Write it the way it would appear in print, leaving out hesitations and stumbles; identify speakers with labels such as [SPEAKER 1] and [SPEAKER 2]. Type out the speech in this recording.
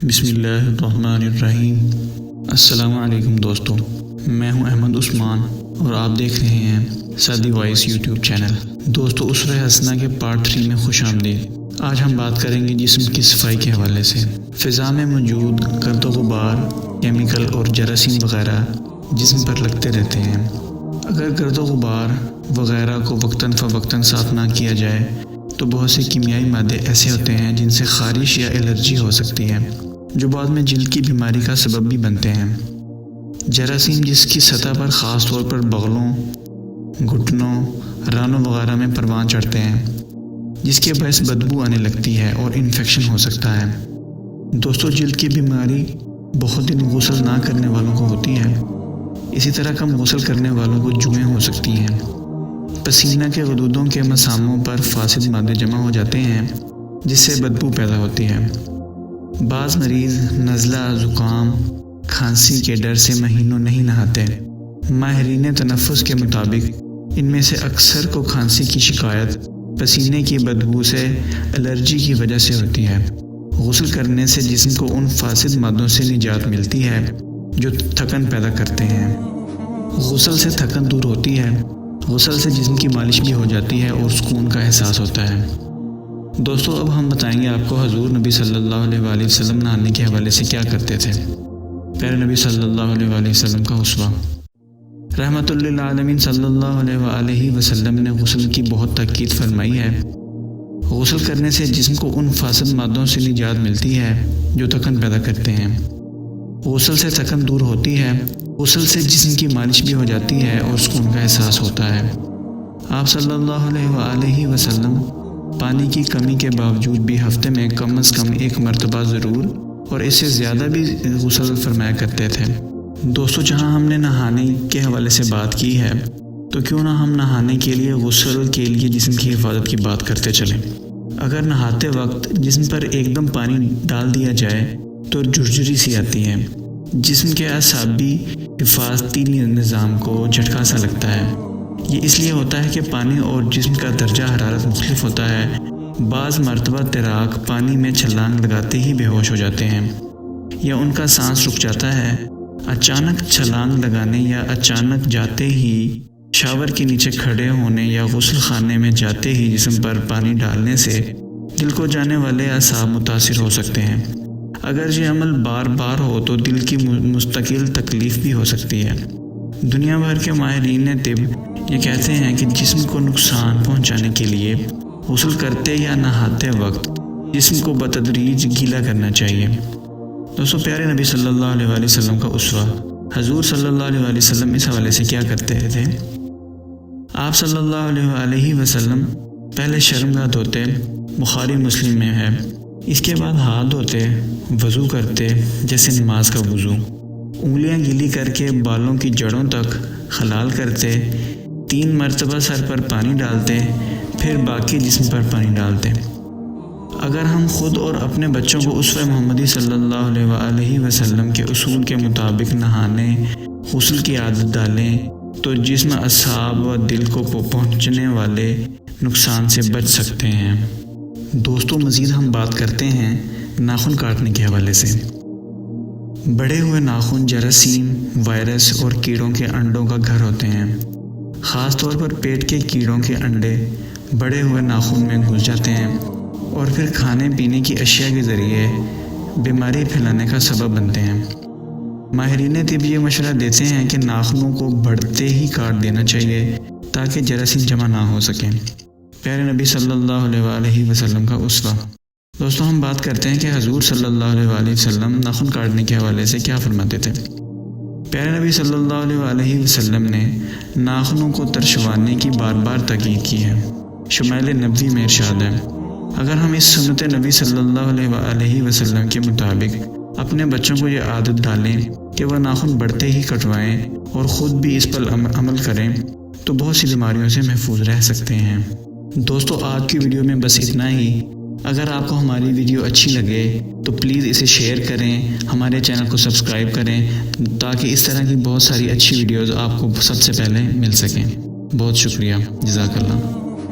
[SPEAKER 1] بسم اللہ الرحمن الرحیم۔ السلام علیکم دوستو، میں ہوں احمد عثمان اور آپ دیکھ رہے ہیں سعدی وائس یوٹیوب چینل۔ دوستو، اسوہ حسنہ کے پارٹ 3 میں خوش آمدید۔ آج ہم بات کریں گے جسم کی صفائی کے حوالے سے۔ فضا میں موجود گرد و غبار، کیمیکل اور جراثیم وغیرہ جسم پر لگتے رہتے ہیں۔ اگر گرد و غبار وغیرہ کو وقتاً فوقتاً صاف نہ کیا جائے تو بہت سے کیمیائی مادے ایسے ہوتے ہیں جن سے خارش یا الرجی ہو سکتی ہے، جو بعد میں جلد کی بیماری کا سبب بھی بنتے ہیں۔ جراثیم جس کی سطح پر خاص طور پر بغلوں، گھٹنوں، رانوں وغیرہ میں پروان چڑھتے ہیں، جس کے باعث بدبو آنے لگتی ہے اور انفیکشن ہو سکتا ہے۔ دوستو، جلد کی بیماری بہت دن غسل نہ کرنے والوں کو ہوتی ہے۔ اسی طرح کم غسل کرنے والوں کو جوئیں ہو سکتی ہیں۔ پسینہ کے غدودوں کے مساموں پر فاسد مادے جمع ہو جاتے ہیں جس سے بدبو پیدا ہوتی ہے۔ بعض مریض نزلہ، زکام، کھانسی کے ڈر سے مہینوں نہیں نہاتے۔ ماہرین تنفس کے مطابق ان میں سے اکثر کو کھانسی کی شکایت پسینے کی بدبو سے الرجی کی وجہ سے ہوتی ہے۔ غسل کرنے سے جسم کو ان فاسد مادوں سے نجات ملتی ہے جو تھکن پیدا کرتے ہیں۔ غسل سے تھکن دور ہوتی ہے۔ غسل سے جسم کی مالش بھی ہو جاتی ہے اور سکون کا احساس ہوتا ہے۔ دوستو، اب ہم بتائیں گے آپ کو حضور نبی صلی اللہ علیہ وآلہ وسلم نہانے کے حوالے سے کیا کرتے تھے۔ پیارے نبی صلی اللہ علیہ وآلہ وسلم کا اسوہ رحمۃ للعالمین صلی اللہ علیہ وآلہ وسلم نے غسل کی بہت تاکید فرمائی ہے۔ غسل کرنے سے جسم کو ان فاسد مادوں سے نجات ملتی ہے جو تھکن پیدا کرتے ہیں۔ غسل سے تھکن دور ہوتی ہے۔ غسل سے جسم کی مالش بھی ہو جاتی ہے اور سکون کا احساس ہوتا ہے۔ آپ صلی اللہ علیہ وآلہ وسلم پانی کی کمی کے باوجود بھی ہفتے میں کم از کم ایک مرتبہ ضرور اور اس سے زیادہ بھی غسل فرمایا کرتے تھے۔ دوستو، جہاں ہم نے نہانے کے حوالے سے بات کی ہے تو کیوں نہ ہم نہانے کے لیے غسل کے لیے جسم کی حفاظت کی بات کرتے چلیں۔ اگر نہاتے وقت جسم پر ایک دم پانی ڈال دیا جائے تو جھرجھری سی آتی ہے۔ جسم کے اعصابی حفاظتی نظام کو جھٹکا سا لگتا ہے۔ یہ اس لیے ہوتا ہے کہ پانی اور جسم کا درجہ حرارت مختلف ہوتا ہے۔ بعض مرتبہ تیراک پانی میں چھلانگ لگاتے ہی بے ہوش ہو جاتے ہیں یا ان کا سانس رک جاتا ہے۔ اچانک چھلانگ لگانے یا اچانک جاتے ہی شاور کے نیچے کھڑے ہونے یا غسل خانے میں جاتے ہی جسم پر پانی ڈالنے سے دل کو جانے والے اعصاب متاثر ہو سکتے ہیں۔ اگر یہ عمل بار بار ہو تو دل کی مستقل تکلیف بھی ہو سکتی ہے۔ دنیا بھر کے ماہرین طب یہ کہتے ہیں کہ جسم کو نقصان پہنچانے کے لیے غسل کرتے یا نہاتے وقت جسم کو بتدریج گیلا کرنا چاہیے۔ دوستو، پیارے نبی صلی اللہ علیہ وآلہ وسلم کا اسوہ حضور صلی اللہ علیہ وآلہ وسلم اس حوالے سے کیا کرتے تھے۔ آپ صلی اللہ علیہ وآلہ وسلم پہلے شرمگاہ دھوتے، بخاری مسلم میں ہے۔ اس کے بعد ہاتھ دھوتے، وضو کرتے جیسے نماز کا وضو، انگلیاں گیلی کر کے بالوں کی جڑوں تک خلال کرتے، 3 مرتبہ سر پر پانی ڈالتے، پھر باقی جسم پر پانی ڈالتے۔ اگر ہم خود اور اپنے بچوں کو اسوہ محمدی صلی اللہ علیہ وآلہ وسلم کے اصول کے مطابق نہانے، غسل کی عادت ڈالیں تو جسم، اعصاب و دل کو پہنچنے والے نقصان سے بچ سکتے ہیں۔ دوستو، مزید ہم بات کرتے ہیں ناخن کاٹنے کے حوالے سے۔ بڑے ہوئے ناخن جراثیم، وائرس اور کیڑوں کے انڈوں کا گھر ہوتے ہیں۔ خاص طور پر پیٹ کے کیڑوں کے انڈے بڑے ہوئے ناخن میں گھس جاتے ہیں اور پھر کھانے پینے کی اشیاء کے ذریعے بیماری پھیلانے کا سبب بنتے ہیں۔ ماہرین طب یہ مشورہ دیتے ہیں کہ ناخنوں کو بڑھتے ہی کاٹ دینا چاہیے تاکہ جراثیم جمع نہ ہو سکیں۔ پیارے نبی صلی اللہ علیہ وآلہ وسلم کا اسوہ۔ دوستو، ہم بات کرتے ہیں کہ حضور صلی اللہ علیہ وآلہ وسلم ناخن کاٹنے کے حوالے سے کیا فرماتے تھے۔ پیارے نبی صلی اللہ علیہ وآلہ وسلم نے ناخنوں کو ترشوانے کی بار بار تاکید کی ہے۔ شمائل نبوی میں ارشاد ہے، اگر ہم اس سنت نبی صلی اللہ علیہ وآلہ وسلم کے مطابق اپنے بچوں کو یہ عادت ڈالیں کہ وہ ناخن بڑھتے ہی کٹوائیں اور خود بھی اس پر عمل کریں تو بہت سی بیماریوں سے محفوظ رہ سکتے ہیں۔ دوستو، آج کی ویڈیو میں بس اتنا ہی۔ اگر آپ کو ہماری ویڈیو اچھی لگے تو پلیز اسے شیئر کریں، ہمارے چینل کو سبسکرائب کریں تاکہ اس طرح کی بہت ساری اچھی ویڈیوز آپ کو سب سے پہلے مل سکیں۔ بہت شکریہ، جزاک اللہ۔